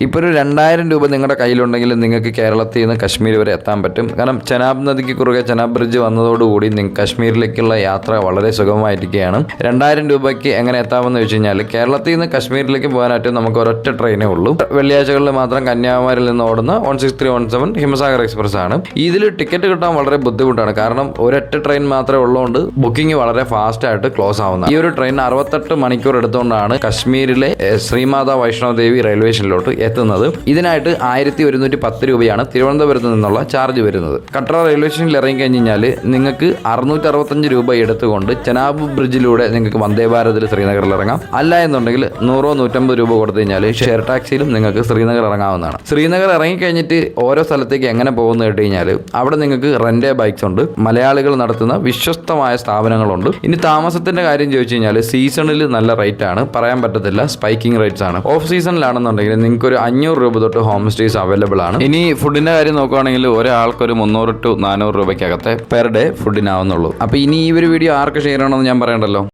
ഇപ്പോൾ ഒരു 2000 രൂപ നിങ്ങളുടെ കയ്യിലുണ്ടെങ്കിൽ നിങ്ങൾക്ക് കേരളത്തിൽ നിന്ന് കശ്മീർ വരെ എത്താൻ പറ്റും. കാരണം ചെനാബ് നദിക്ക് കുറുകെ ചെനാബ് ബ്രിഡ്ജ് വന്നതോടുകൂടി കശ്മീരിലേക്കുള്ള യാത്ര വളരെ സുഗമമായിരിക്കുകയാണ്. 2000 രൂപയ്ക്ക് എങ്ങനെ എത്താമെന്ന് വെച്ച് കഴിഞ്ഞാൽ കേരളത്തിൽ നിന്ന് കശ്മീരിലേക്ക് പോകാനായിട്ട് നമുക്ക് ഒരൊറ്റ ട്രെയിനേ ഉള്ളൂ. വെള്ളിയാഴ്ചകളിൽ മാത്രം കന്യാകുമാരിയിൽ നിന്ന് ഓടുന്ന 16317 ഹിമസാഗർ എക്സ്പ്രസ് ആണ്. ഇതിൽ ടിക്കറ്റ് കിട്ടാൻ വളരെ ബുദ്ധിമുട്ടാണ്. കാരണം ഒരൊറ്റ ട്രെയിൻ മാത്രമേ ഉള്ളതുകൊണ്ട് ബുക്കിംഗ് വളരെ ഫാസ്റ്റ് ആയിട്ട് ക്ലോസ് ആവുന്നത്. ഈ ഒരു ട്രെയിൻ 68 മണിക്കൂർ എടുത്തുകൊണ്ടാണ് കശ്മീരിലെ ശ്രീമാതാ വൈഷ്ണവ് ദേവി റെയിൽവേ സ്റ്റേഷനിലോട്ട് എത്തുന്നത്. ഇതിനായിട്ട് 1110 രൂപയാണ് തിരുവനന്തപുരത്ത് നിന്നുള്ള ചാർജ് വരുന്നത്. കട്ര റെയിൽവേ സ്റ്റേഷനിൽ ഇറങ്ങി കഴിഞ്ഞാൽ നിങ്ങൾക്ക് 665 രൂപ എടുത്തുകൊണ്ട് ചെനാബ് ബ്രിഡ്ജിലൂടെ നിങ്ങൾക്ക് വന്ദേ ഭാരതിൽ ശ്രീനഗറിൽ ഇറങ്ങാം. അല്ല എന്നുണ്ടെങ്കിൽ 100-150 രൂപ കൊടുത്തു കഴിഞ്ഞാൽ ഷെയർ ടാക്സിയിലും നിങ്ങൾക്ക് ശ്രീനഗർ ഇറങ്ങാവുന്നതാണ്. ശ്രീനഗർ ഇറങ്ങിക്കഴിഞ്ഞിട്ട് ഓരോ സ്ഥലത്തേക്ക് എങ്ങനെ പോകുന്നു കേട്ട് കഴിഞ്ഞാൽ അവിടെ നിങ്ങൾക്ക് റെന്റ് ബൈക്സ് ഉണ്ട്, മലയാളികൾ നടത്തുന്ന വിശ്വസ്തമായ സ്ഥാപനങ്ങളുണ്ട്. ഇനി താമസത്തിന്റെ കാര്യം ചോദിച്ചു കഴിഞ്ഞാൽ സീസണിൽ നല്ല റേറ്റ് ആണ്, പറയാൻ പറ്റത്തില്ല, സ്പൈക്കിംഗ് റേറ്റ്സ് ആണ്. ഓഫ് സീസണിലാണെന്നുണ്ടെങ്കിൽ നിങ്ങൾക്ക് ഒരു 500 രൂപ തൊട്ട് ഹോം സ്റ്റേസ് അവൈലബിൾ ആണ്. ഇനി ഫുഡിന്റെ കാര്യം നോക്കുകയാണെങ്കിൽ ഒരാൾക്കൊരു 300 to 400 രൂപയ്ക്കകത്തെ പെർ ഡേ ഫുഡിനാവുന്നുള്ളൂ. അപ്പോൾ ഇനി ഈ ഒരു വീഡിയോ ആർക്ക് ഷെയർ ചെയ്യണമെന്ന് ഞാൻ പറയണ്ടല്ലോ.